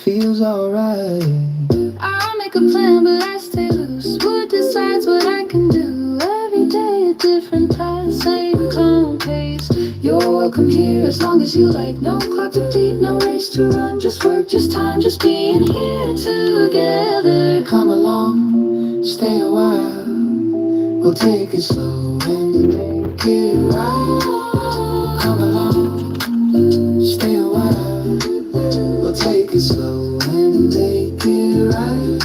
feels alright. I'll make a plan, but I stay loose. Wood decides what I can do. Every day a different path, same calm pace. You're welcome here as long as you like. No clock to beat, no race to run. Just work, just time, just being here together. Come along, stay a while. We'll take it slow and make it right. Come along, stay a while. We'll take it slow and make it right.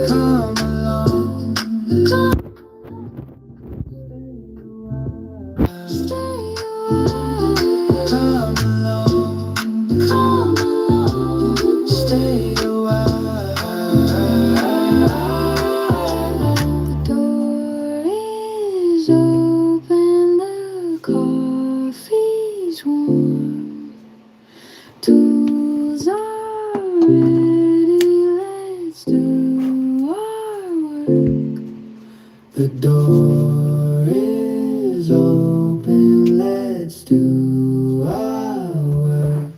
Come along, stay a while. Come along, stay a while. The door is open, the coffee's warm. Tools are ready, let's do our work. The door is open, let's do our work.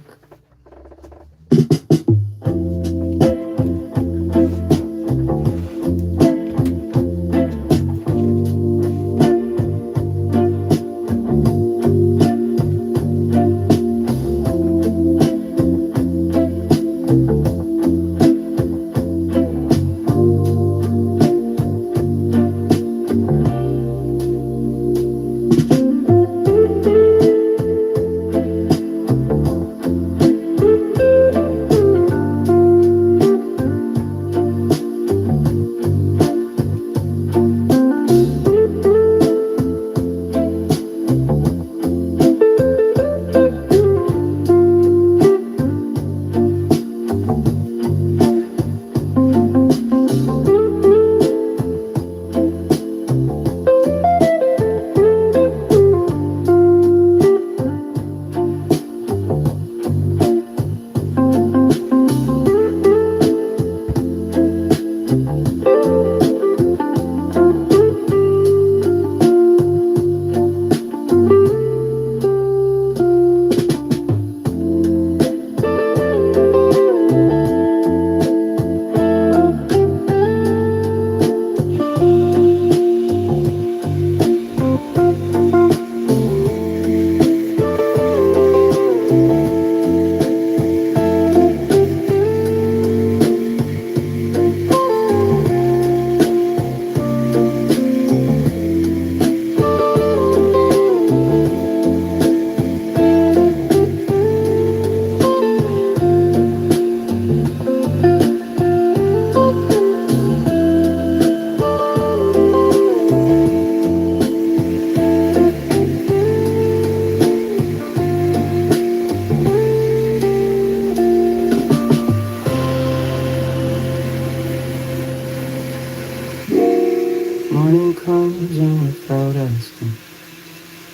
Morning comes in without asking.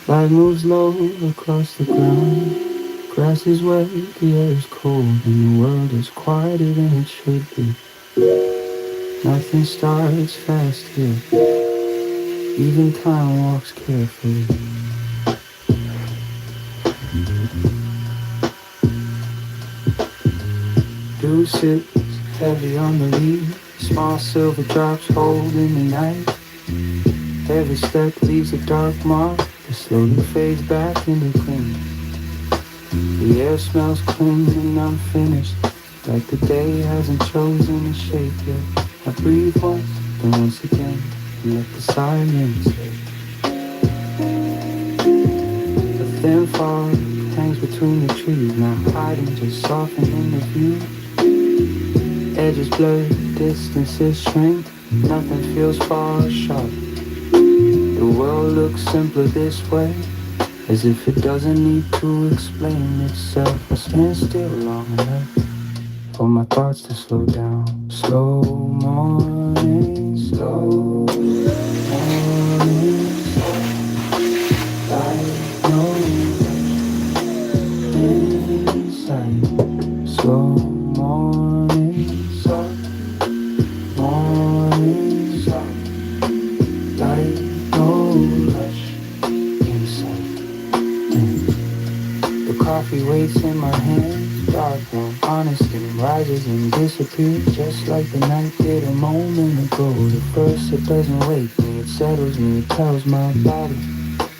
Light moves low across the ground. Grass is wet, the air is cold, and the world is quieter than it should be. Nothing starts fast here. Even time walks carefully. Dew sits heavy on the leaves. Small silver drops holding the night. Every step leaves a dark mark that slowly fades back into green. The air smells clean and unfinished, like the day hasn't chosen a shape yet. I breathe once, then once again, and let the silence fade. The thin fog hangs between the trees, not hiding, just softening the view. Edges blur, distances shrink, nothing feels far or sharp. The world looks simpler this way, as if it doesn't need to explain itself. I stand still long enough for my thoughts to slow down. Slow morning, slow morning, light no inside. Slow morning, light no rush inside. The coffee waits in my hand, dark warm honest and rises and disappears just like the night did a moment ago. At first it doesn't wake me, it settles me, it tells my body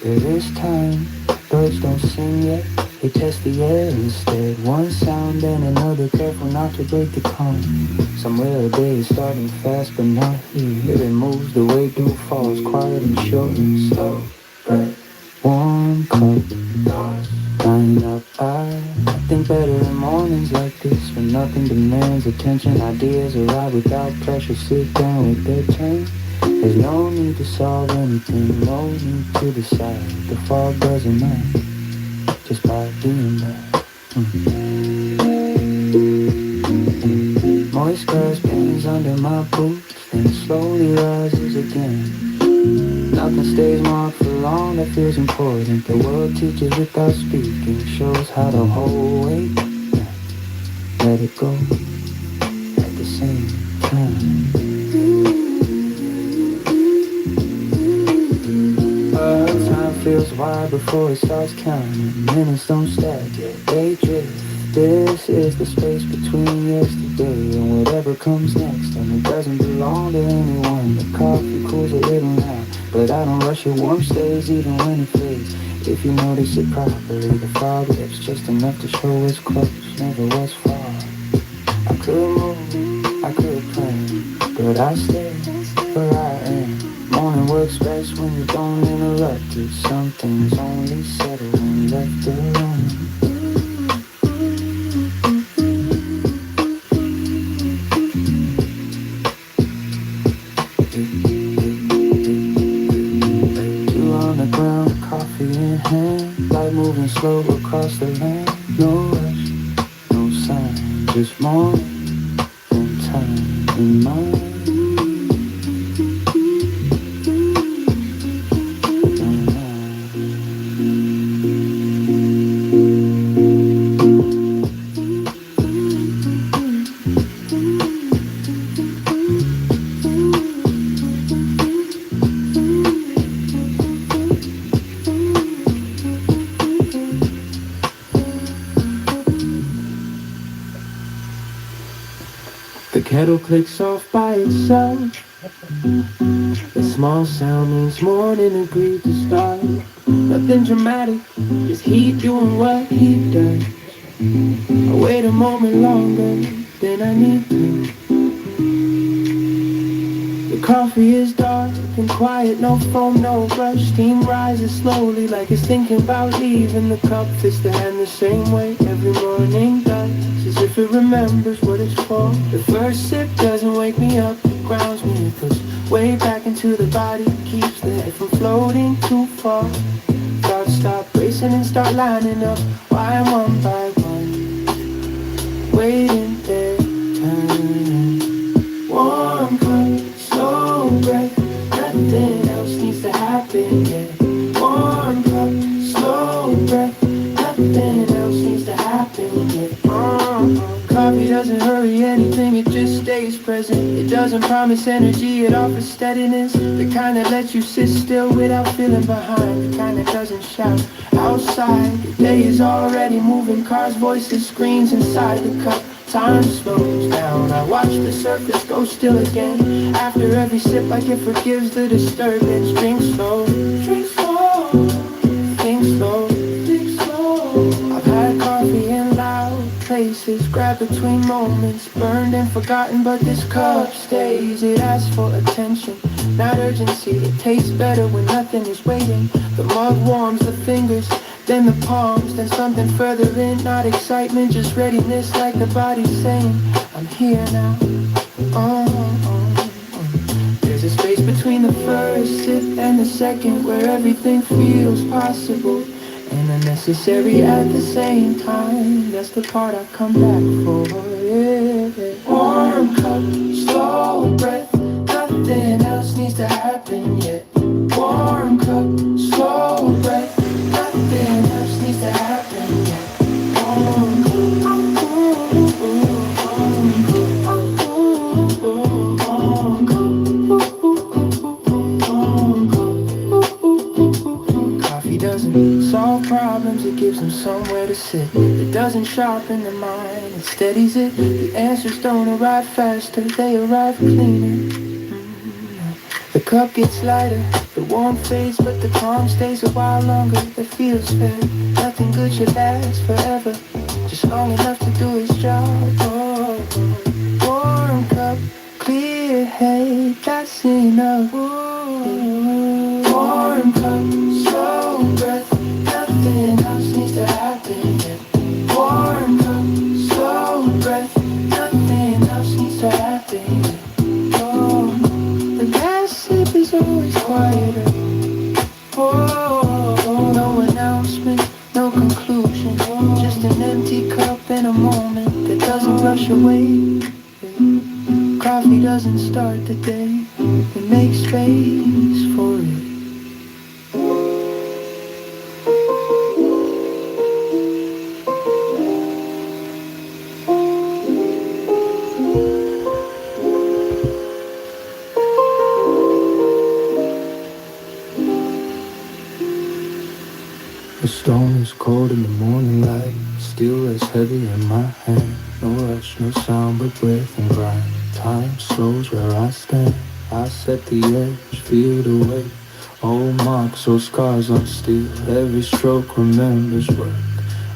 that it's time. Birds don't sing yet, they test the air instead. One sound and another, careful not to break the calm. Somewhere a day is starting fast but not here. It moves the way dew falls, quiet and short and slow. Right. Warm cup, line up. I think better in mornings like this, when nothing demands attention. Ideas arrive without pressure, sit down with their turn. There's no need to solve anything, no need to decide. The fog doesn't matter, just by being there. Moist grass pins under my boots, then slowly rises again. Nothing stays marked for long, that feels important. The world teaches without speaking, shows how to hold weight. Let it go at the same time. Time feels wide before it starts counting. Minutes don't stack yet, they drift. This is the space between yesterday and whatever comes next, and it doesn't belong to anyone. The coffee cools a little now, but I don't rush it. Warm stays even when it fades. If you notice it properly, the fog lifts just enough to show it's close, never was far. I could move, I could plan, but I stay where I am. Morning works best when you don't interrupt it. Some things only settle when left alone. Two on the ground, coffee in hand, light moving slow across the land. No rush, no sign, just morning and time in mind. The kettle clicks off by itself. The small sound means morning agreed to start. Nothing dramatic, just he doing what he does. I wait a moment longer than I need to. The coffee is dark and quiet, no foam, no rush. Steam rises slowly like it's thinking about leaving. The cup fits the hand the same way every morning does, as if it remembers what it's for. The first sip doesn't wake me up, it grounds me, it puts way back into the body, keeps the head from floating too far. Thoughts stop racing and start lining up, why one by one, waiting there, turning. Warm cup, slow breath, nothing else needs to happen yet. Warm cup, slow breath, nothing else needs to happen yet. Coffee doesn't hurry anything, it just stays present. It doesn't promise energy, it offers steadiness. The kind that lets you sit still without feeling behind. The kind that doesn't shout outside. The day is already moving, cars, voices, screens inside the cup. Time slows down, I watch the surface go still again. After every sip like it forgives the disturbance. Drink slow, think slow, I've had coffee in loud places, grabbed between moments, burned and forgotten, but this cup stays. It asks for attention, not urgency. It tastes better when nothing is waiting. The mug warms the fingers, then the palms, then something further in. Not excitement, just readiness, like the body saying, I'm here now. There's a space between the first sip and the second, where everything feels possible and unnecessary at the same time. That's the part I come back for, yeah. Warm cup, slow breath, nothing else needs to happen yet. Warm cup, slow breath, nothing else needs to happen yet. Warm cup, coffee doesn't solve problems, it gives them somewhere to sit. It doesn't doesn't sharpen the mind, it steadies it. The answers don't arrive faster, they arrive cleaner. The cup gets lighter, the warmth fades, but the calm stays a while longer. That feels fair. Nothing good should last forever, just long enough to do its job. Oh, warm cup, clear head, that's enough. Warm cup, slow breath, nothing else needs to happen yet. Warm cup, slow breath, nothing else needs to happen yet. Oh, the last sip is always quieter. Oh, no announcement, no conclusion, just an empty cup in a moment that doesn't rush away. Coffee doesn't start the day, it makes space for it. The stone is cold in the morning light, steel is heavy in my hand. No rush, no sound but breath and grind. Time slows where I stand. I set the edge, feel the weight. Old marks, old scars on steel. Every stroke remembers work,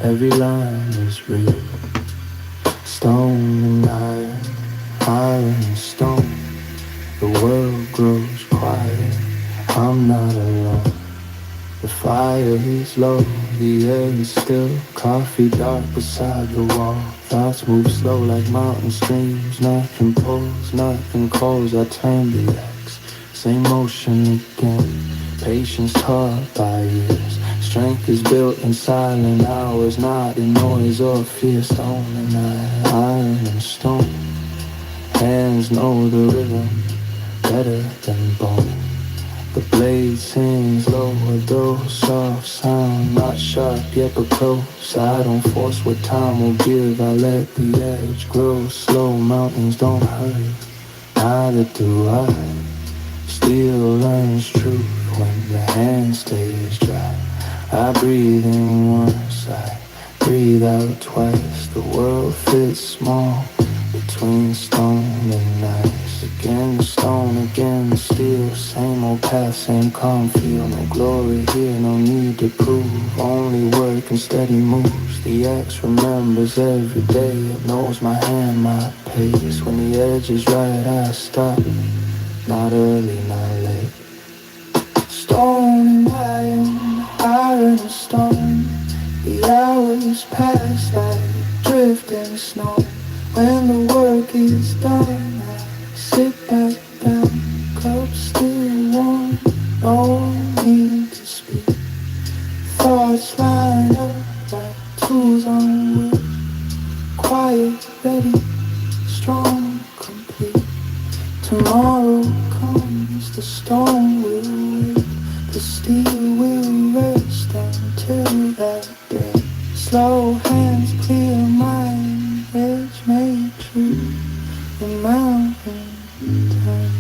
every line is real. Stone and iron, iron and stone. The world grows quiet, I'm not alone. The fire is low, the air is still. Coffee dark beside the wall. Thoughts move slow like mountain streams. Nothing pulls, nothing calls. I turn the axe, same motion again. Patience taught by years. Strength is built in silent hours, not in noise or fear. Stone and iron and stone. Hands know the rhythm better than bone. The blade sings low, a dull, soft sound. Not sharp yet but close. I don't force what time will give, I let the edge grow slow. Mountains don't hurry, neither do I. Steel learns truth when the hand stays dry. I breathe in once, I breathe out twice. The world fits small between stone and ice. Again the stone, again the steel. Same old path, same calm feel. No glory here, no need to prove. Only work and steady moves. The axe remembers every day. It knows my hand, my pace. When the edge is right, I stop. Not early, not late. Stone and iron, iron and stone. The hours pass like drifting snow. When the work is done, I sit back down, cup still warm, no need to speak. Thoughts line up like tools on wood, quiet, ready, strong, complete. Tomorrow comes, the storm will wait, the steel will rest until that day. Slow hands, clear mind, edge made true, the mountain time.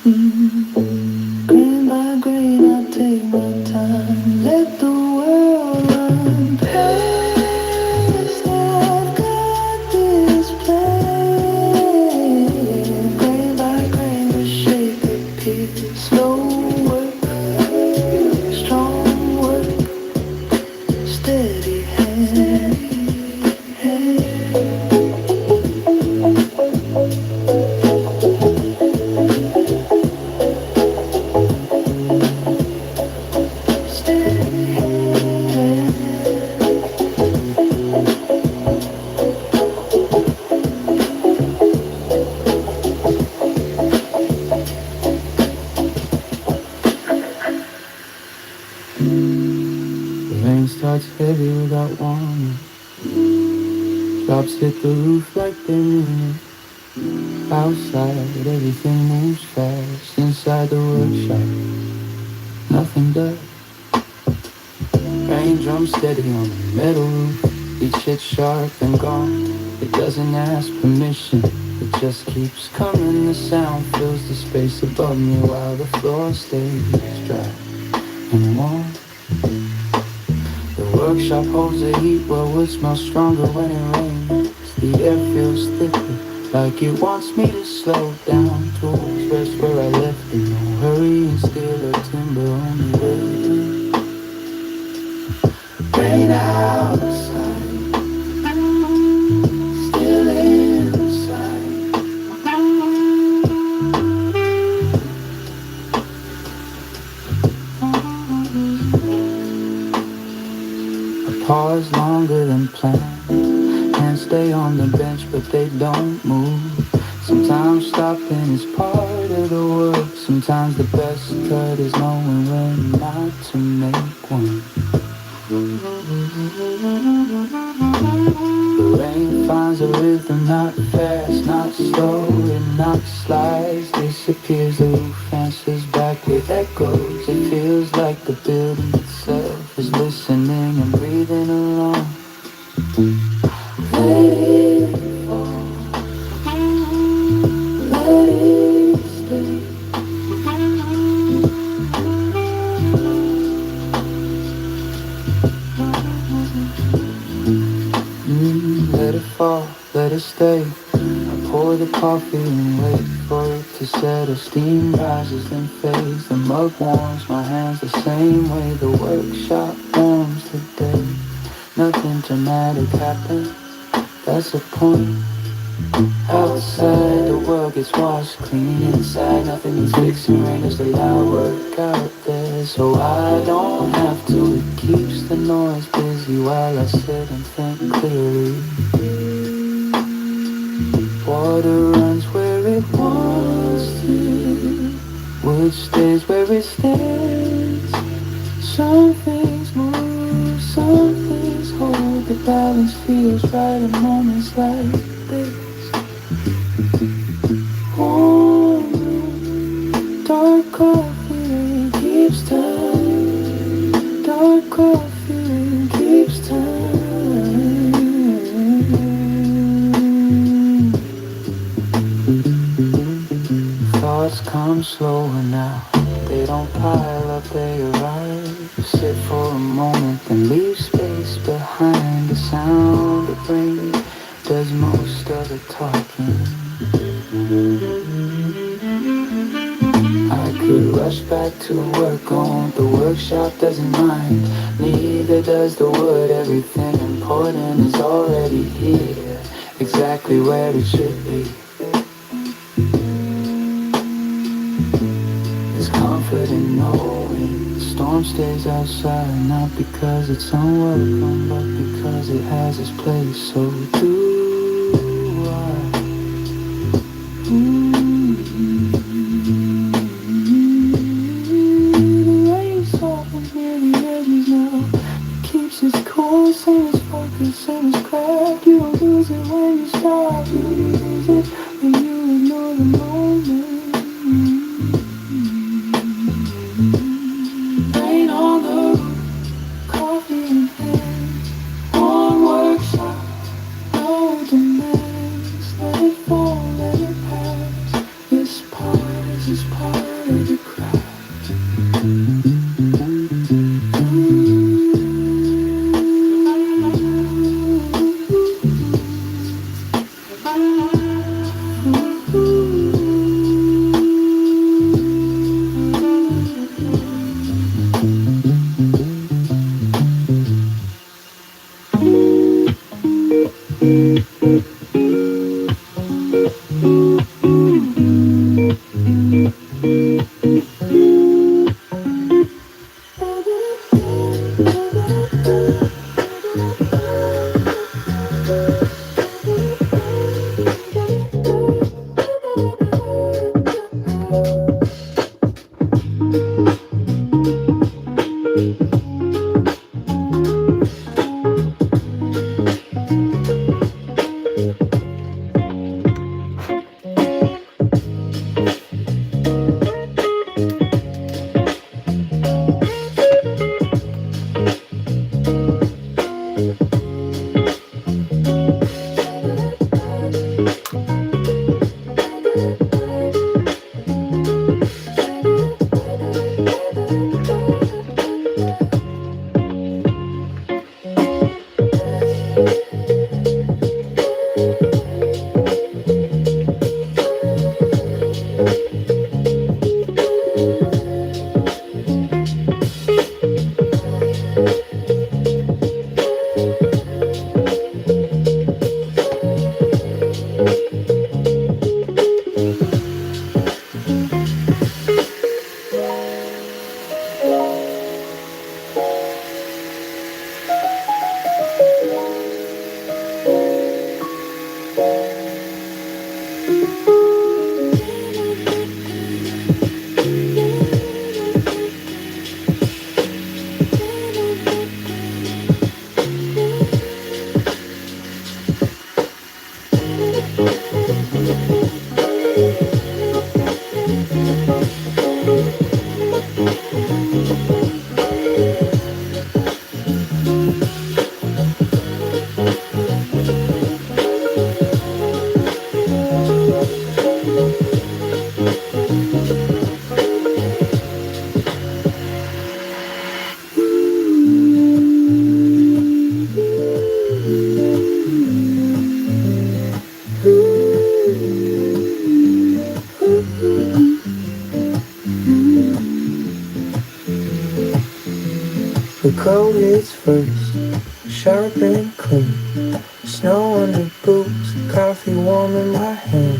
Grain by grain, I take my time. Let the world run past. I've got this plan. Grain by grain, the shape appears. Slow work, strong work, steady hand. The rain starts heavy without warning. Drops hit the roof like they mean it. Outside, everything moves fast. Inside the workshop, nothing does. Rain drums steady on the metal roof. Each hit sharp and gone. It doesn't ask permission. It just keeps coming. The sound fills the space above me while the floor stays dry and warm. The workshop holds the heat where wood smells stronger when it rains. The air feels thicker, like it wants me to slow down. Tools rest where I left it. No hurry and steel or timber on the way. Rain outside, still inside. I pause longer than planned. Can't stay on the bench, but they don't move. Sometimes stopping is part of the work. Sometimes the best cut is knowing when not to make one. The rain finds a rhythm, not fast, not slow. It knocks, slides, disappears. The roof answers back with echoes. It feels like the building itself is listening and breathing along. Let it fall, let it stay. Let it fall, let it stay. I pour the coffee and wait for it to settle. Steam rises then fades. The mug warms my hands the same way the workshop warms the day. Nothing dramatic happens, that's the point. Outside the world gets washed clean. Inside nothing needs fixing. Rain is the loud work out there, so I don't have to. It keeps the noise busy while I sit and think clearly. Water runs where it wants to. Wood stays where it stands. Some things move, some things hold. The balance feels right in moments like this. Warm room, dark coffee keeps time. Dark coffee keeps time. Thoughts come slower now. They don't pile up, they arrive. Sit for a moment, then leave space behind. The sound of rain does most of the talking. I could rush back to work on the workshop doesn't mind. Neither does the wood. Everything important is already here, exactly where it should be. There's comfort in knowing the storm stays outside, not because it's unwelcome, but because it has its place. So do I. The rain softens near the edges now. It keeps its course and its focus and its craft. You don't lose it when you stop. You lose it when you ignore the moment. Rain on the roof, coffee in hand. One workshop, no demands. Let it fall, let it pass. This part is just part of the craft. The cold hits first, sharp and clean. Snow on the boots, coffee warm in my hand.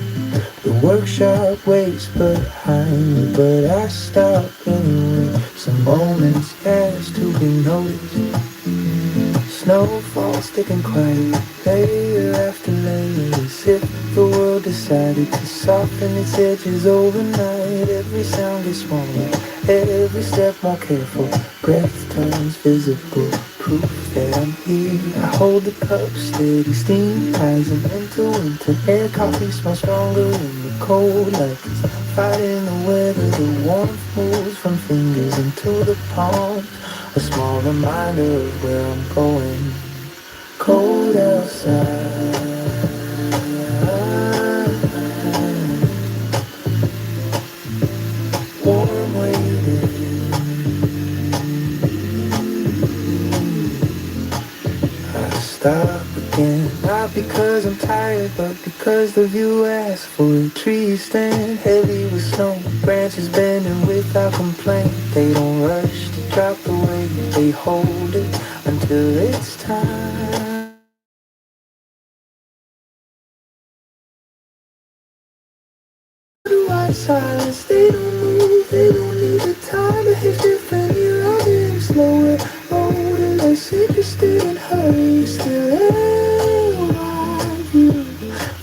The workshop waits behind me, but I stop anyway. Some moments pass to be noticed. Snowfall sticking quiet, layer after layer, as if the world decided to soften its edges overnight. Every sound gets smaller, every step more careful. Breath turns visible, proof that I'm here. I hold the cup steady, steam rising into winter. Air coffee smells stronger in the cold, like it's fighting the weather. The warmth moves from fingers into the palms. A small reminder of where I'm going. Cold outside, warm waiting. I stop again, not because I'm tired, but because the view asks for it. Trees stand heavy with snow, branches bending without complaint. They don't rush to drop the weight, they hold it until it's time. White silence, they don't move, they don't need the time. Behaves different, you're out here slower, older, less interested in hurry. Still alive, you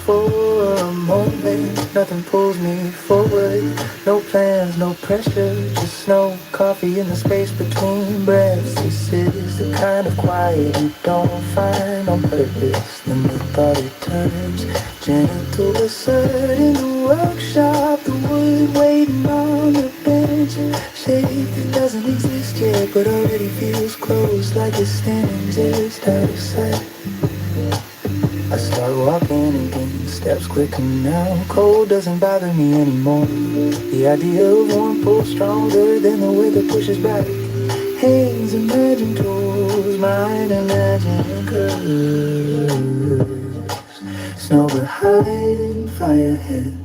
for a moment. Nothing pulls me forward. No plans, no pressure, just snow, coffee in the space between breaths. This is the kind of quiet you don't find on purpose. Then the thought it turns gentle but certain. The workshop, the wood waiting on the bench. Shade that doesn't exist yet, but already feels close, like it stands just out of sight. I start walking again, steps quicker now. Cold doesn't bother me anymore. The idea of warmth pulls stronger than the weather pushes back. Hands imagine tools, mind imagine curves. Snow behind, fire ahead.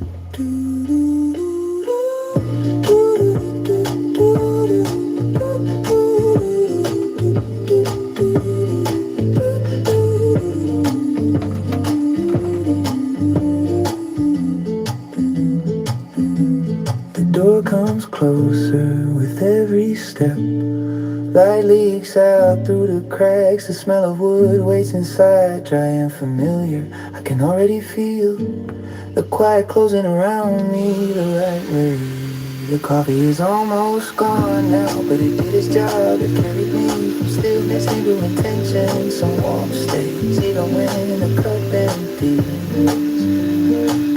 The door comes closer with every step. Light leaks out through the cracks. The smell of wood waits inside, dry and familiar. I can already feel the quiet closing around me the right way. The coffee is almost gone now, but it did its job. It carried me from stillness into intention. Some warmth stays, even when the cup empties.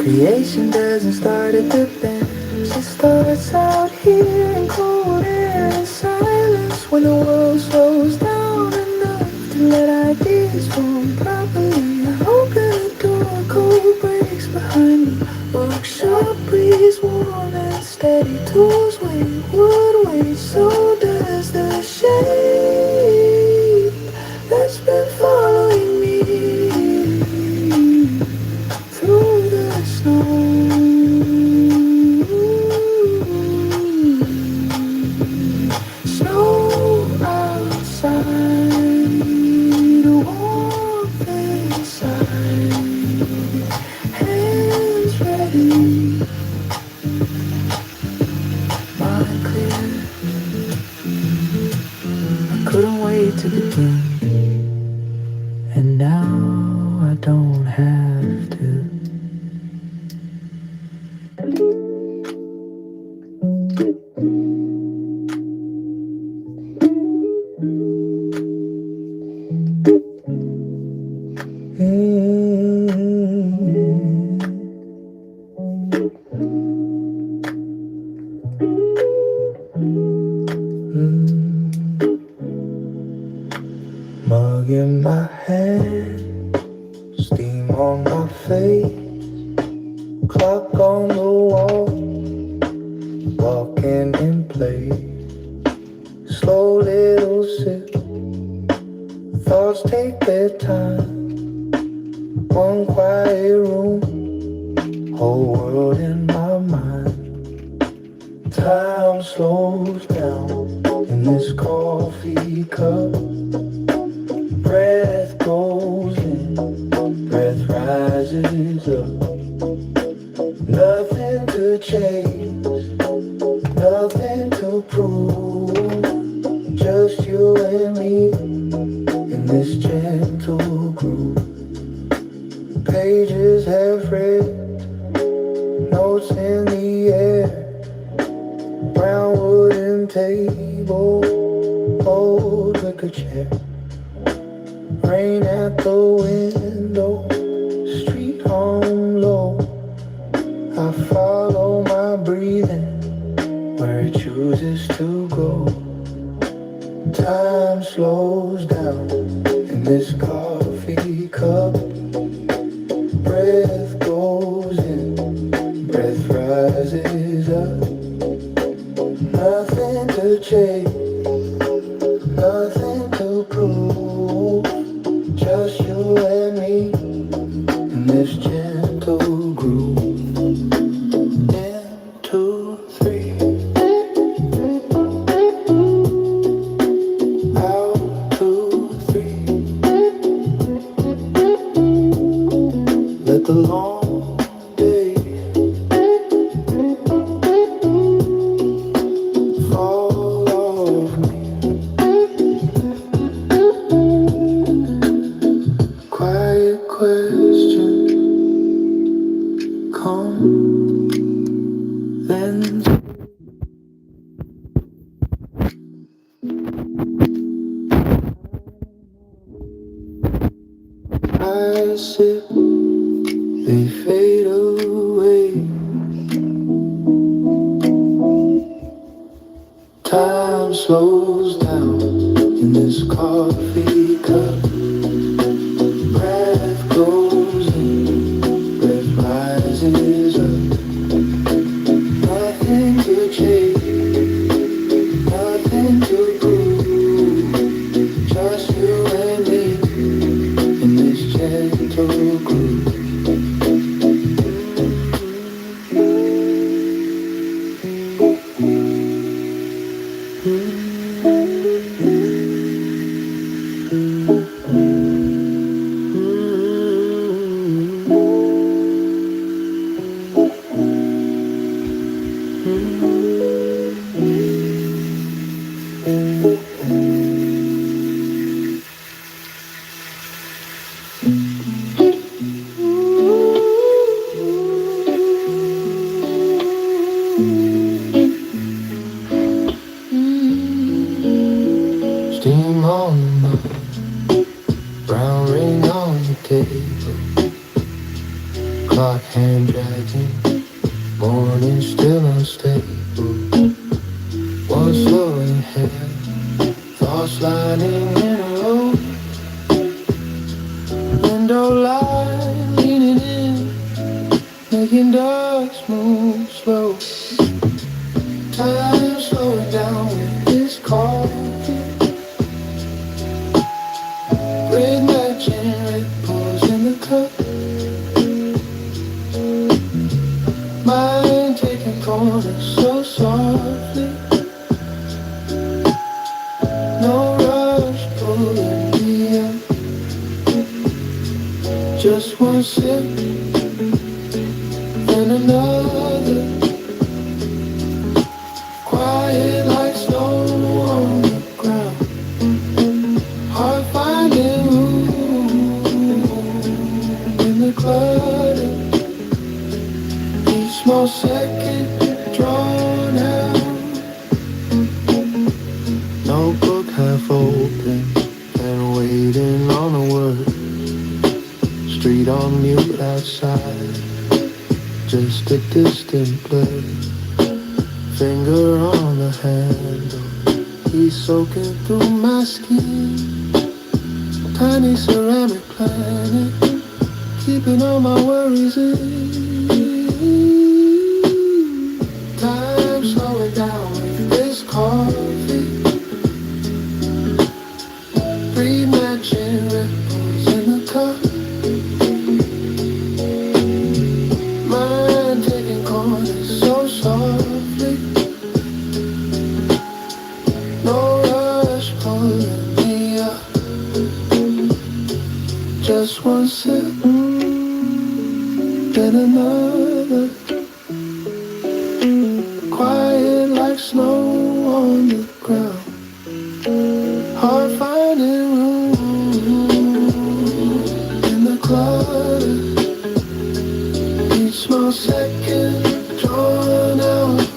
Creation doesn't start at the bench. It starts out here in cold air and silence. When the world slows down enough to let ideas form properly, I open the door, cold breaks behind me. Workshop breeze, warm and steady. Tools wait, wood waits, so does the shape that's been following me through the snow. To begin, and now I don't have to. Mug in my hand, steam on my face, clock on the wall, walking in place. Slow little sip, thoughts take their time. One quiet room, whole world in my mind. Time slows down in this coffee cup. Breath goes in, breath rises up. Nothing to change, nothing to prove. Just you and me in this gentle groove. Pages have read, notes in the air. Brown wooden table, old wicker chair. Rain at the window, street home low. I follow my breathing where it chooses to go. Time slows down in this coffee cup. Breath goes in, breath rises up. Nothing to change, nothing to prove. Just you and me in this gentle groove. In, 2, 3. Out, 2, 3. Let the long day fall off me. Quiet question, come, then I sip, they fade away. Time slows down in this coffee cup. Breath goes in, breath Steam on the mug, brown ring on the table, clock hand dragging, morning still unstable. What's low ahead, thoughts lining in a row, window light leaning in, making dust move slow. Time slowing down with this coffee, red matching ripples in the cup. Mind taking corners so softly, no rush pulling me up. Just one sip, then another, quiet like snow on the ground. Heart finding room in the clutter, each small second drawn out. Notebook half open and waiting on a word. Street on mute outside, just a distant blur. Finger on the handle, he's soaking through my skin. Tiny ceramic planet, keeping all my worries in. Time slowing down with this coffee, three matching ripples in the cup. Mind taking corners so softly, no rush pulling me up. Just one sip, then another, quiet like snow on the ground. Heart finding room in the clutter, each small second drawn out.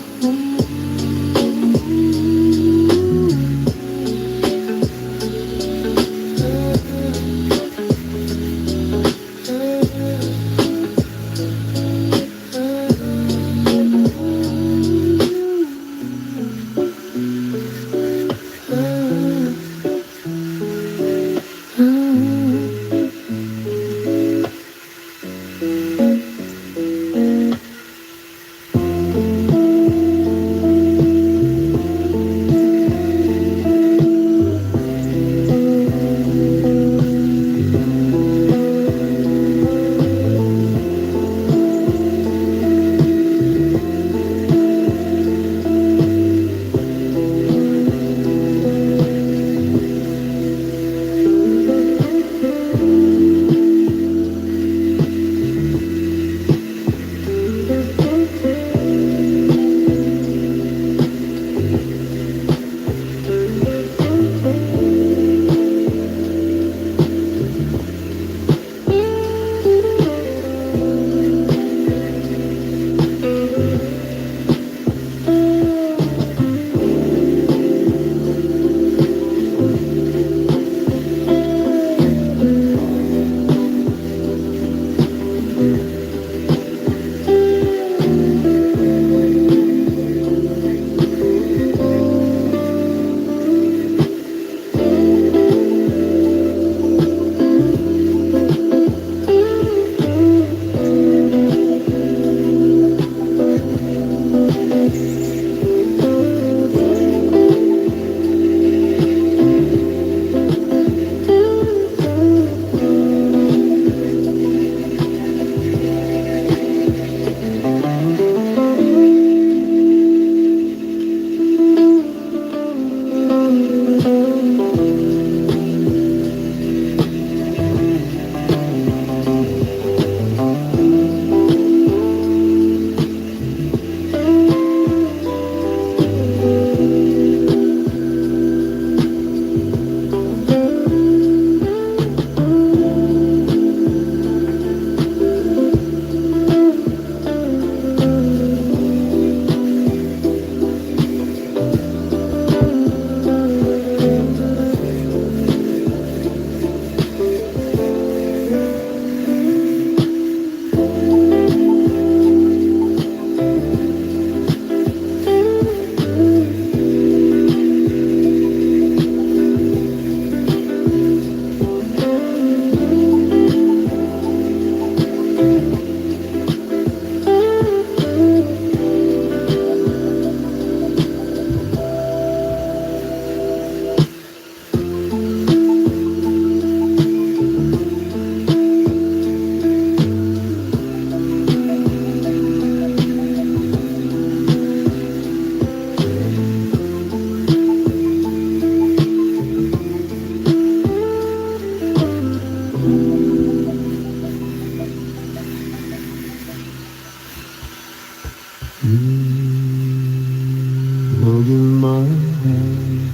Mug in my hand,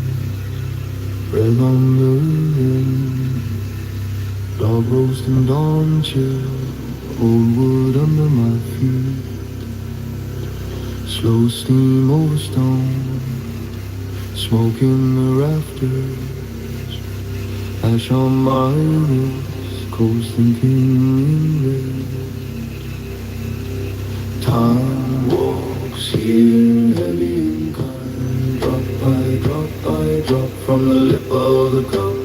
bread on the wind, dog roasting dawn chill, old wood under my feet, slow steam over stone, smoke in the rafters, ash on my wrist, coast thinking in bed. Time walks here, heavy and kind, drop by drop from the lip of the cup.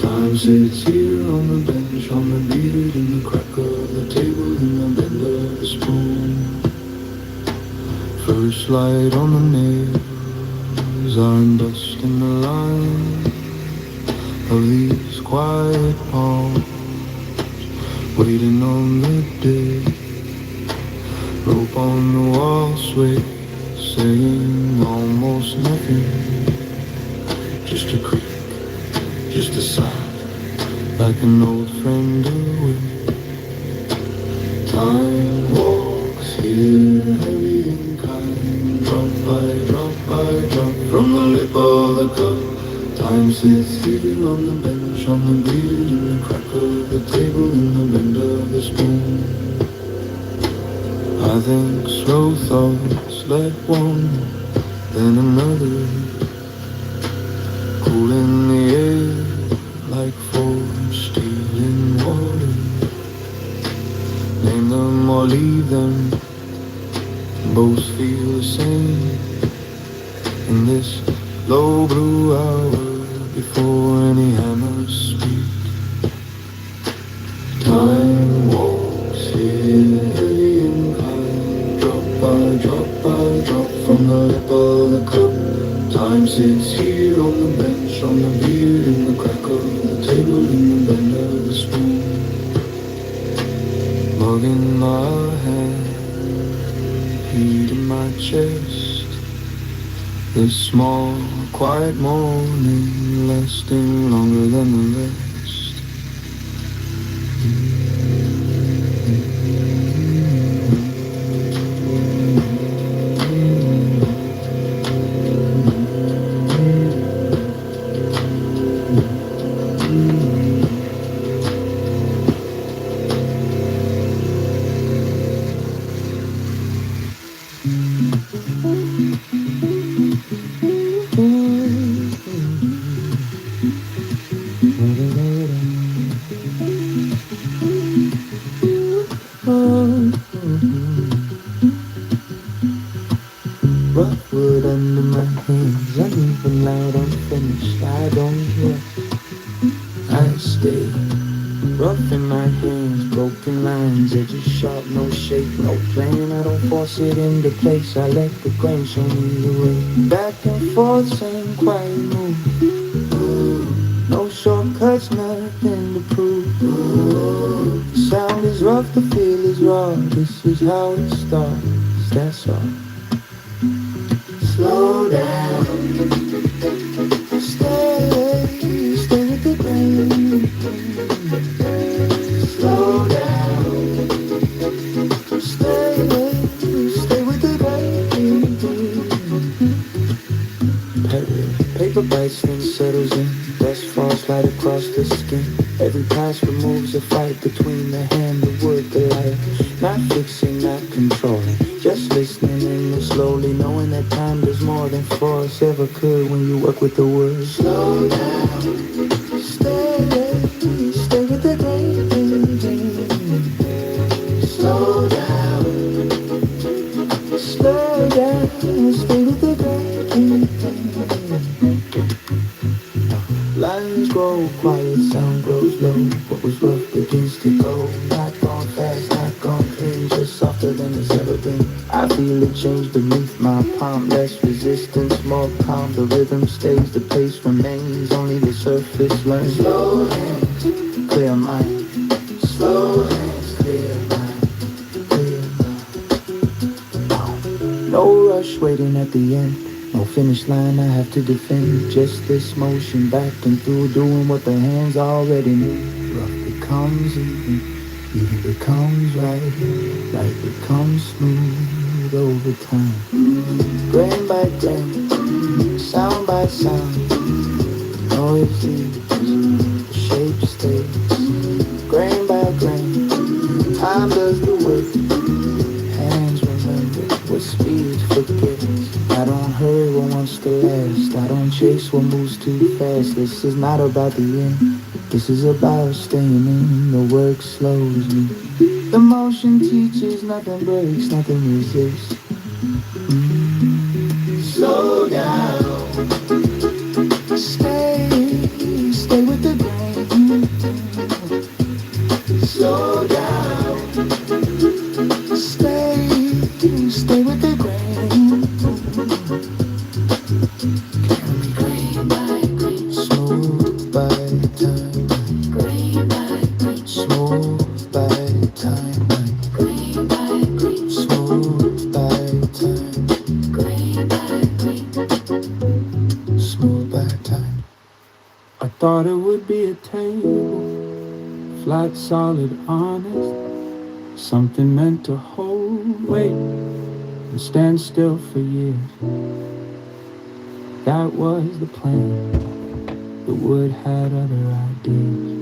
Time sits here on the bench, on the beard, in the crack of the table, in the bend of the spoon. First light on the nails, iron dust in the line of these quiet palms, waiting on the day. Rope on the wall sway, saying almost nothing. Just a creak, just a sigh, like an old friend away. Time walks here, heavy and kind, drop by drop, from the lip of the cup. Time sits here on the bench, on the beard, in the crack of the table, in the bend of the spoon. I think slow thoughts let one, then another, cool in the air like forged steel in water. Name them or leave them, both feel the same in this low blue hour before any hammers speak. Time walks here, heavy and kind, drop from the lip of the cup. Time sits here on the bench, on the beard, in the crack of the table, in the bend of the spoon. Mug in my hand, heat in my chest. This small, quiet morning lasting longer than the rest. Rough wood under my hands, uneven light unfinished. I don't rush, I stay. Rough in my hands, broken lines, edges sharp, no shape, no plan. I don't force it into place, I let the grain show me the way. Back and forth, same quiet move. No shortcuts, nothing to prove. The sound is rough, the feel is raw. This is how it starts, that's all. Slow down, stay with the grain. Slow down, stay with the grain. Paper bites, then settles in. Dust falls right across the skin. Every pass removes a fight between the hand, the wood, the light. Not fixing, not controlling, just listening and slowly knowing that time does more than force ever could when you work with the wood. Slow down, stay with the grain. Slow down, stay with the grain. Lines grow quiet, sound grows low. What was rough begins to go. Not gone fast, not gone clean, just softer than it's ever been. I feel it change beneath my palm. Less resistance, more calm. The rhythm stays, the pace remains. Only the surface learns. Slow hands, clear mind. Slow hands, clear mind. Clear mind. No rush waiting at the end. No finish line I have to defend. Just this motion back and through, doing what the hands already knew. Rough becomes even becomes right becomes smooth over time. Grain by grain, sound, noises, shape stays, grain by grain. Time does the work, hands remember what speed forgets. I don't hurry what wants to last, I don't chase what moves too fast. This is not about the end, this is about staying in. The work slows me, the motion teaches, nothing breaks, nothing resists. Slow down, stay with the grain. Slow down, stay with the grain. Carry me grain by grain, smooth by time. Grain by grain, smooth by time. Grain by grain, smooth by time. Grain by grain, smooth by time. I thought it would be a table, flat, solid, honest, something meant to hold weight and stand still for years. That was the plan. The wood had other ideas.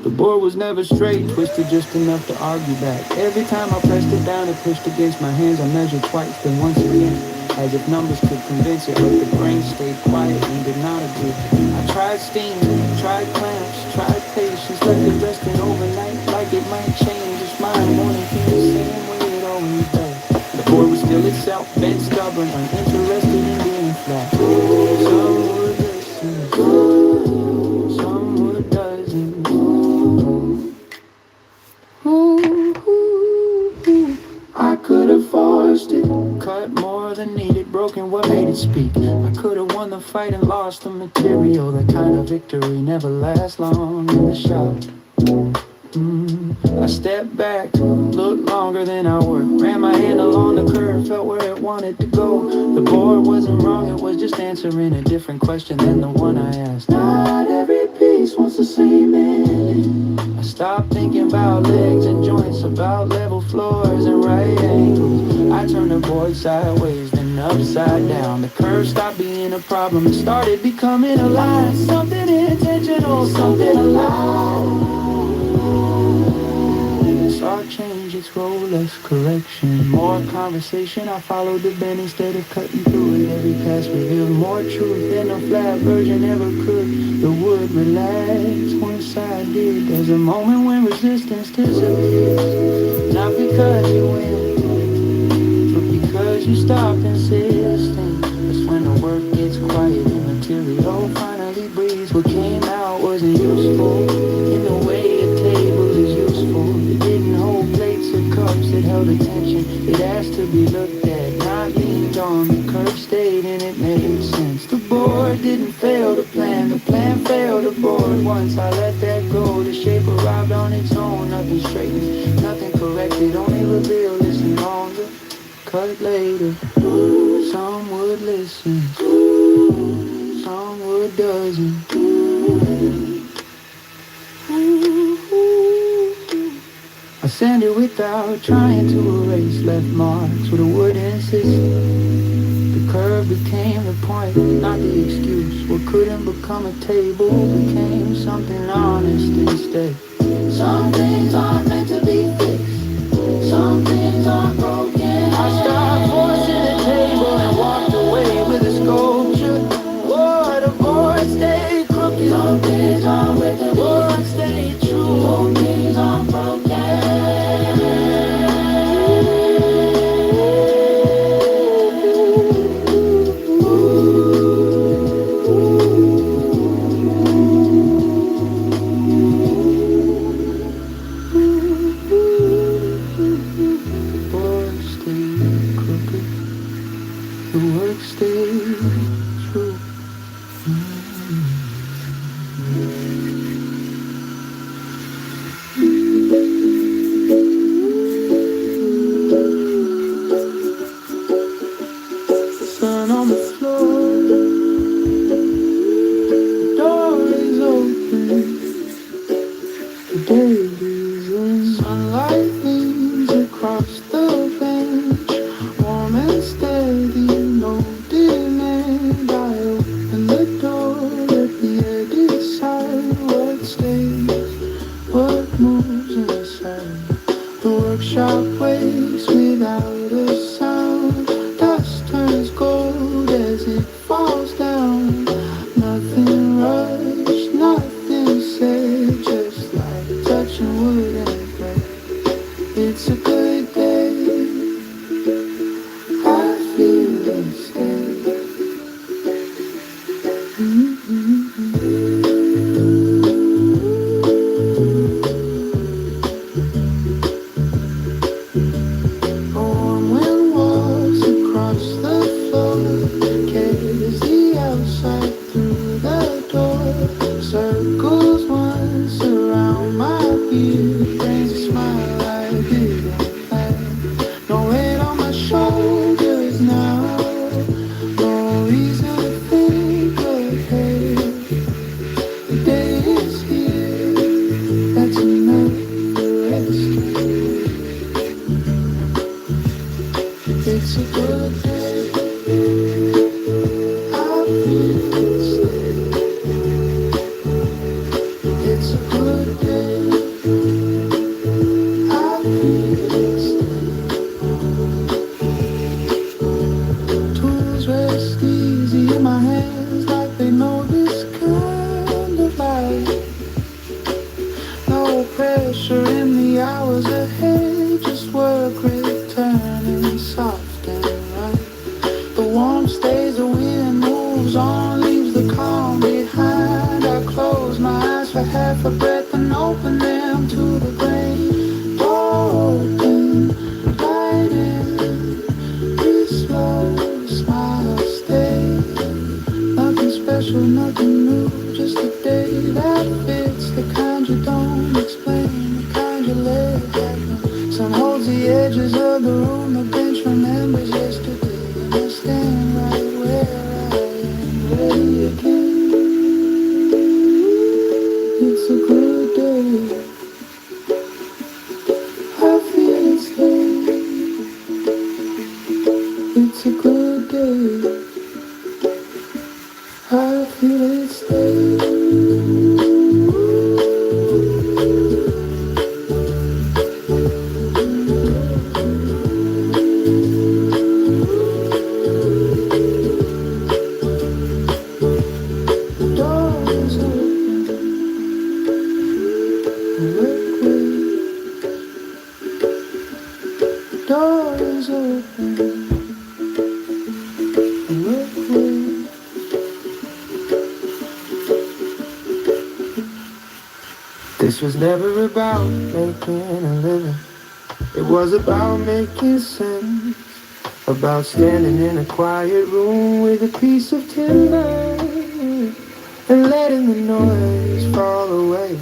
The board was never straight, twisted just enough to argue back. Every time I pressed it down, it pushed against my hands. I measured twice, then once again, as if numbers could convince it. But the brain stayed quiet and did not agree. I tried steam, tried clamps, tried patience, left it resting overnight like it might change its mind. Morning came the same way it always does. The board was still itself, bent stubborn, uninterested in being flat. Some would listen, some would doesn't. I could have forced it, cut more than needed, broken what made it speak. I could have won the fight and lost the material. That kind of victory never lasts long in the shop. I stepped back, looked longer than I worked, ran my hand along the curve, felt where it wanted to go. The board wasn't wrong, it was just answering a different question than the one I asked. Not every piece wants the same ending. I stopped thinking about legs and joints, about level floors and right angles. I turned the board sideways, then upside down. The curve stopped being a problem and started becoming a line. Something intentional, something alive. Saw change its role, less correction, more conversation. I followed the bend instead of cutting through it. Every pass revealed more truth than a flat version ever could. The wood relaxed once I did. There's a moment when resistance disappears, not because you win, but because you stopped insisting. That's when the work gets quiet and material finally breathes. What came out wasn't useful in the way a table is useful. It didn't hold plates or cups, it held attention. It asked to be looked at, not leaned on. The curve stayed and it made sense. The board didn't fail the plan failed the board. Once I let that go, the shape arrived on its own. Nothing straightened, nothing corrected, only revealed. Listen longer, cut later. Some would listen, some would doesn't. I sanded without trying to erase, left marks with a wooden system. The curve became the point, not the excuse. What couldn't become a table became something honest instead. Some things aren't meant to be fixed, some things aren't broken. I stopped forcing the table and walked away with a sculpture. Oh, the board stayed crooked. Some things aren't with the board stayed true. Some things aren't broken. Warm and steady, no demand. I The warmth stays, the wind moves on, leaves the calm behind. I close my eyes for half a breath and open them to the grain. Door open, light in, breathe slow, smile, stay. Nothing special, nothing new, just a day that fits. The kind you don't explain, the kind you let happen. Sun holds the edges of the room, the bench remembers yesterday. And I stand right where I am, ready again. It's a good day, I feel it's late. It's a good day, I feel it's late. Doors open, look away. This was never about making a living. It was about making sense. About standing in a quiet room with a piece of timber and letting the noise fall away.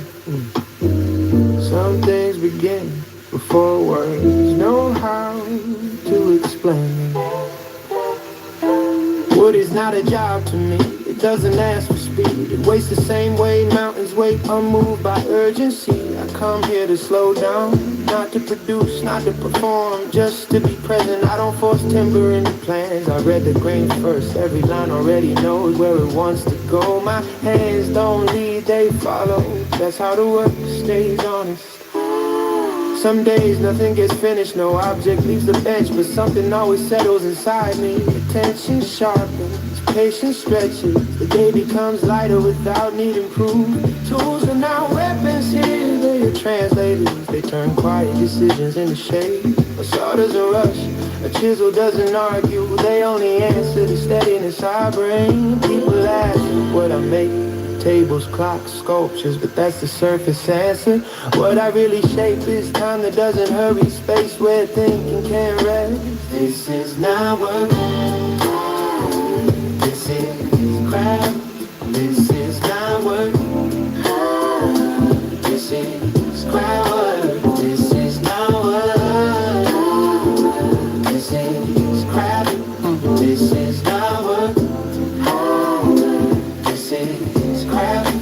Some things begin before words know how to explain. Wood is not a job to me, it doesn't ask for speed. It wastes the same way mountains wait, unmoved by urgency. I come here to slow down, not to produce, not to perform, just to be present. I don't force timber into plans, I read the grain first. Every line already knows where it wants to go. My hands don't lead, they follow. That's how the work stays honest. Some days nothing gets finished, no object leaves the bench, but something always settles inside me. Attention sharpens, patience stretches. The day becomes lighter without needing proof. Tools are now weapons here, they are translators. They turn quiet decisions into shade. A saw doesn't rush, a chisel doesn't argue. They only answer the steadiness I bring. People ask what I make. Tables, clocks, sculptures, but that's the surface answer. What I really shape is time that doesn't hurry, space where thinking can rest. This is not work, this is craft. This is not work, this is craft work. This is not work, this is craft. This is not work, this is craft.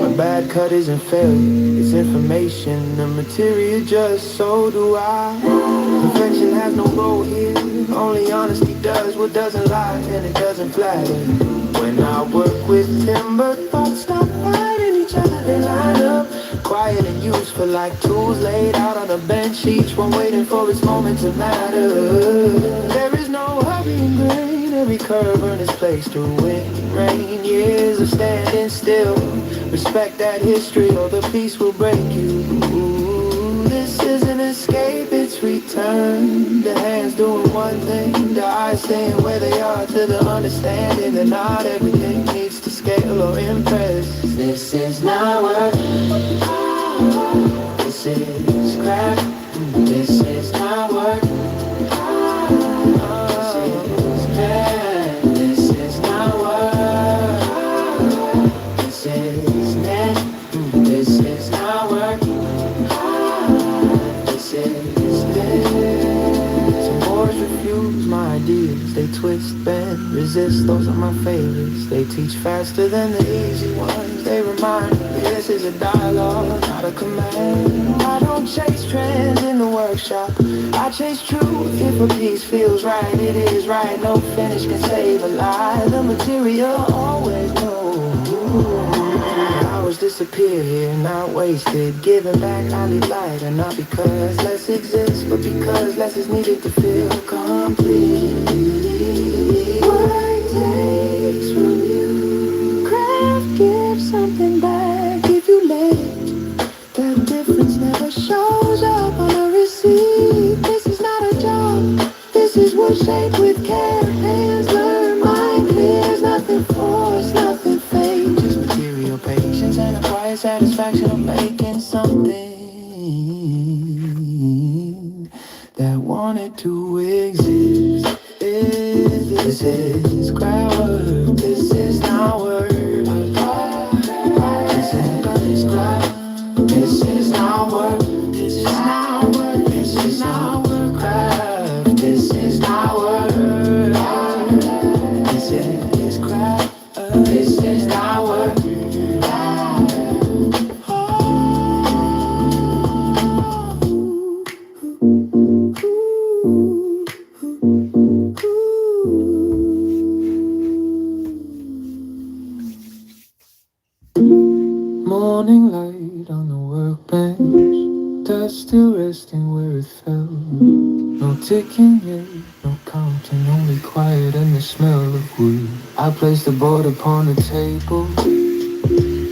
A bad cut isn't failure, it's information. The material just so do I. Perfection has no role here, only honesty does what doesn't lie, and it doesn't flatter. When I work with timber, thoughts stop fighting each other, they line up. Quiet and useful like tools laid out on a bench, each one waiting for its moment to matter. There is no hurry in grain, every curve earned its place through wind and rain. Years of standing still, respect that history or the peace will break you. This is an escape, it's return. The hands doing one thing, the eyes staying where they are, to the understanding that not everything needs to scale or impress. This is not work, this is craft. This is not work, this is craft. This is not work, this is net. This is not work, this is net. Some boys refuse my ideas, they twist, bend, resist. Those are my favorites. They teach faster than the easy ones. They remind me this is a dialogue, not a command. I don't chase trends in the workshop, I chase truth. If a piece feels right, it is right. No finish can save a lie. The material always knows. Hours disappear here, not wasted. Giving back, I leave light, and not because less exists, but because less is needed to feel complete. Work takes from you, craft gives something back. If you let it, that difference never shows up on a receipt. This is not a job, this is what shaped with caterpillars learn mind clears, nothing forced, nothing fake. Just material patience and a quiet satisfaction of making something that wanted to exist. This is crowd work, this is not work. This is crowd, this is not work. This is not work, this is not work. Craft, this is not work. This is crowd, this is not work. Morning light on the workbench, dust still resting where it fell. No ticking yet, no counting, only quiet and the smell of wood. I place the board upon the table,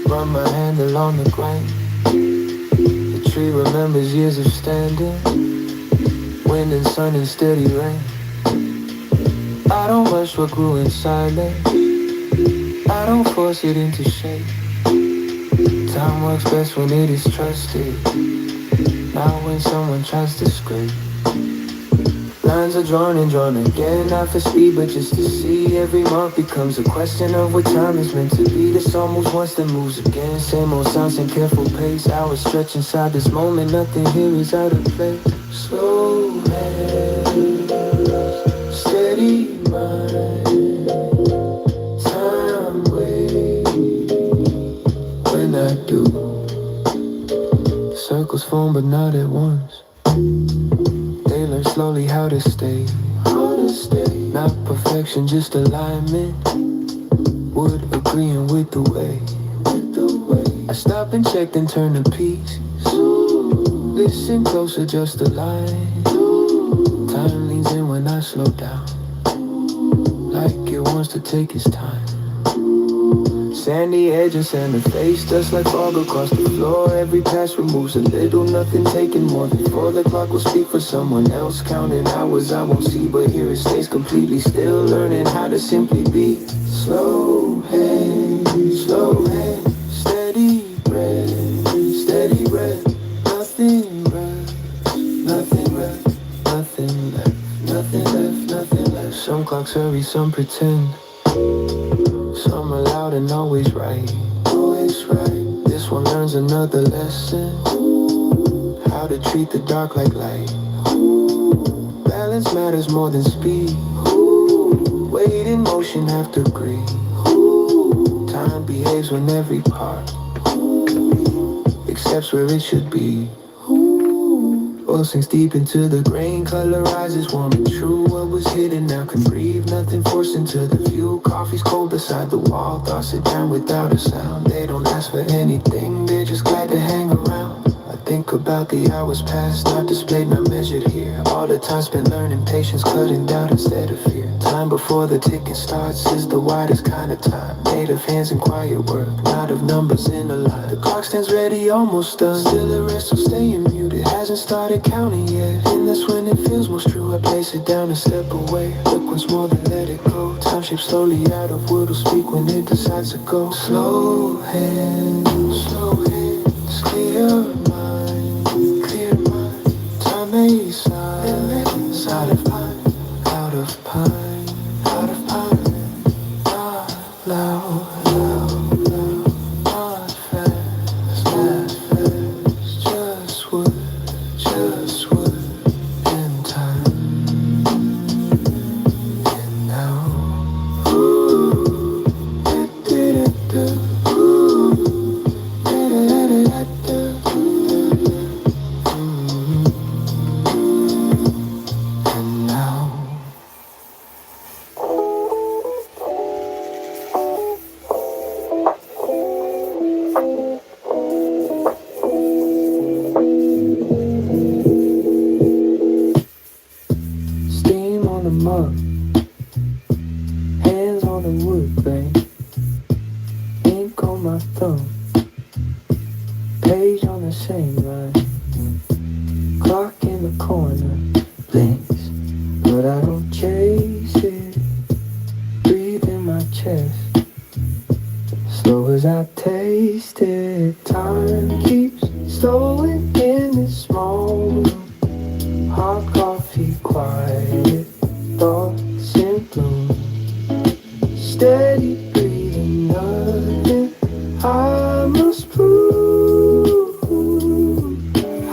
run my hand along the grain. The tree remembers years of standing, wind and sun and steady rain. I don't rush what grew in silence, I don't force it into shape. Time works best when it is trusted, not when someone tries to scrape. Lines are drawn and drawn again, not for speed but just to see. Every month becomes a question of what time is meant to be. This song moves once then moves again, same old sounds and careful pace. Hours stretch inside this moment, nothing here is out of place. Slow hands, steady mind, time waits when I do. Circles form but not at once. They learn slowly how to stay. Not perfection, just alignment. Wood agreeing with the way. I stop and check then turn the piece. Listen closer, just a line. Time leans in when I slow down, like it wants to take its time. Sandy edges and the face, dust like fog across the floor. Every pass removes a little, nothing taken more than four. The clock will speak for someone else, counting hours I won't see, but here it stays completely still, learning how to simply be. Slow hand, steady breath, nothing rest, nothing rest, nothing left, nothing left, nothing left. Some clocks hurry, some pretend. Some are loud and always right, always right. This one learns another lesson, how to treat the dark like light. Balance matters more than speed. Weight in motion have to agree. Time behaves when every part accepts where it should be. Oil sinks deep into the grain, color rises warm and true. What was hidden now can breathe, nothing forced into the view. Coffee's cold beside the wall, thoughts sit down without a sound. They don't ask for anything, they're just glad to hang around. I think about the hours past, not displayed, not measured here. All the time spent learning patience, cutting down instead of fear. Time before the ticking starts is the widest kind of time. Made of hands and quiet work, not of numbers in a line. The clock stands ready, almost done. Still a rest, so staying muted. Hasn't started counting yet, and that's when it feels most true. I place it down and step away. Look once more, then let it go. Time shapes slowly out of wood will speak when it decides to go. Slow hands, clear mind, clear mind. Time may slide, side of pine, out of pine, out of pine. Not loud, loud, loud, not fast, fast, fast. Just wood, in time, and now. Ooh, da-da-da-da, ooh, da-da-da-da-da, and now. I taste it. Time keeps slowing in this small room. Hot coffee, quiet thoughts in bloom. Steady breathing, nothing I must prove.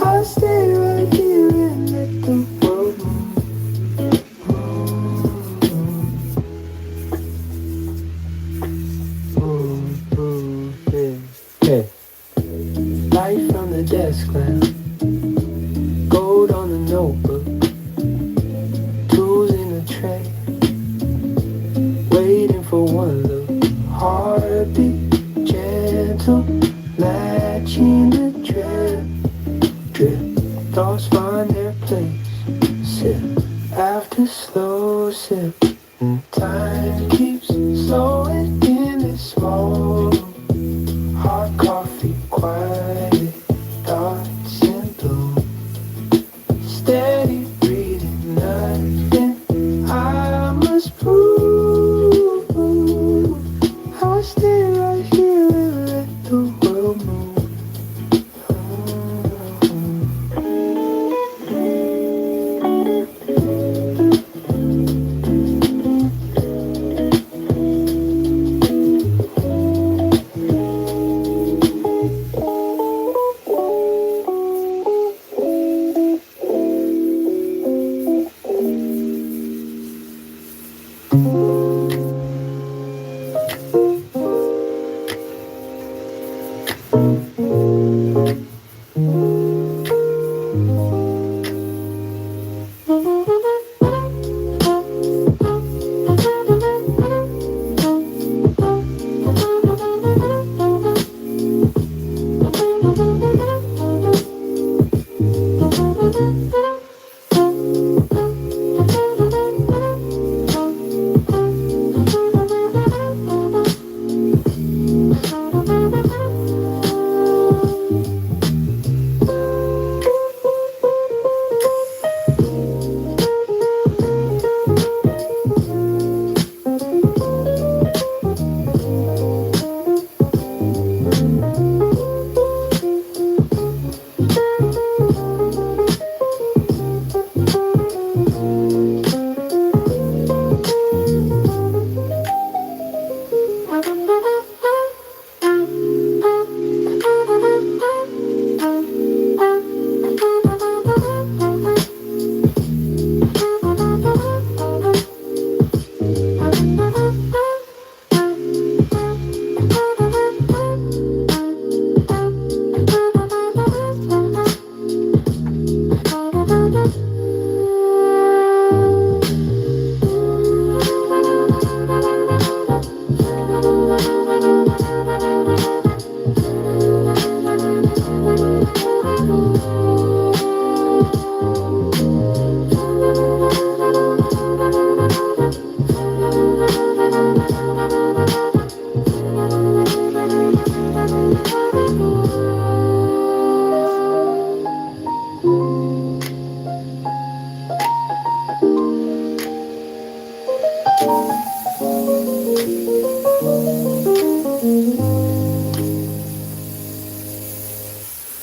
I stay right here and let the world move. Yeah. Light from the desk lamp, gold on the notebook, tools in the tray, waiting for one look. Heartbeat, gentle, latching the drip, drip. Thoughts find their place, sip after slow sip. Time keeps slowing in this small room. Hot coffee, quiet thoughts in bloom. Steady breathing, nothing I must prove. I stay right here and let the world move.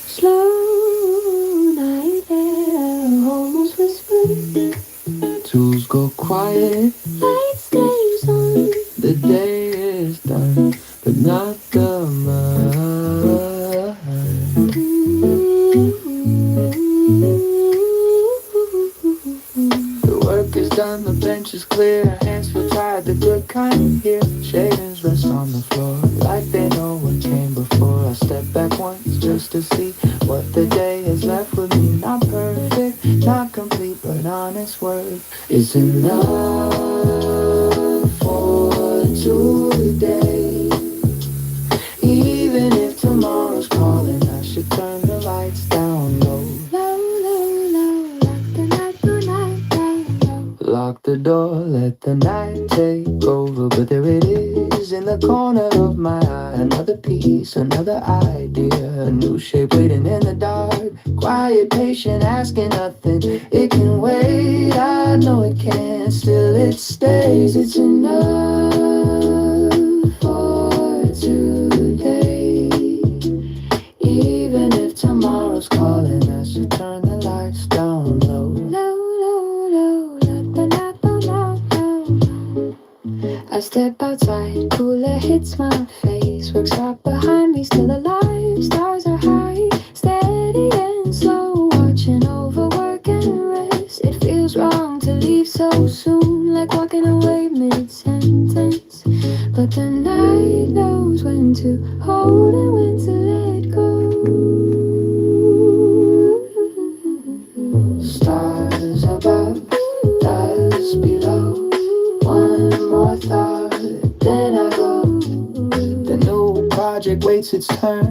Slow night air, almost whispered. Tools go quiet, Light stays on. the day is done, but not the mind. The work is done, the bench is clear, hands feel tired, the good kind here. Shavings rest on the floor, like they know what came before. I step back once just to see what the day has left with me. Not perfect, not complete, but honest work is enough for today. Even if tomorrow's calling, I should turn the lights down low. Low, low, low, lock the night down low. Lock the door, let the night take over. But there it is in the corner of my eye. Another piece, another idea, a new shape waiting in the dark. Quiet, patient, asking nothing. It can wait, I know it can. Still it stays, it's enough for today. I step outside, cooler hits my face. Works right behind me, still alive. Stars are high, steady and slow. Watching over work and rest. It feels wrong to leave so soon, like walking away mid-sentence. But the night knows when to hold and when to let go. Stars above, dust below. One more thought, then I go. The new project waits its turn.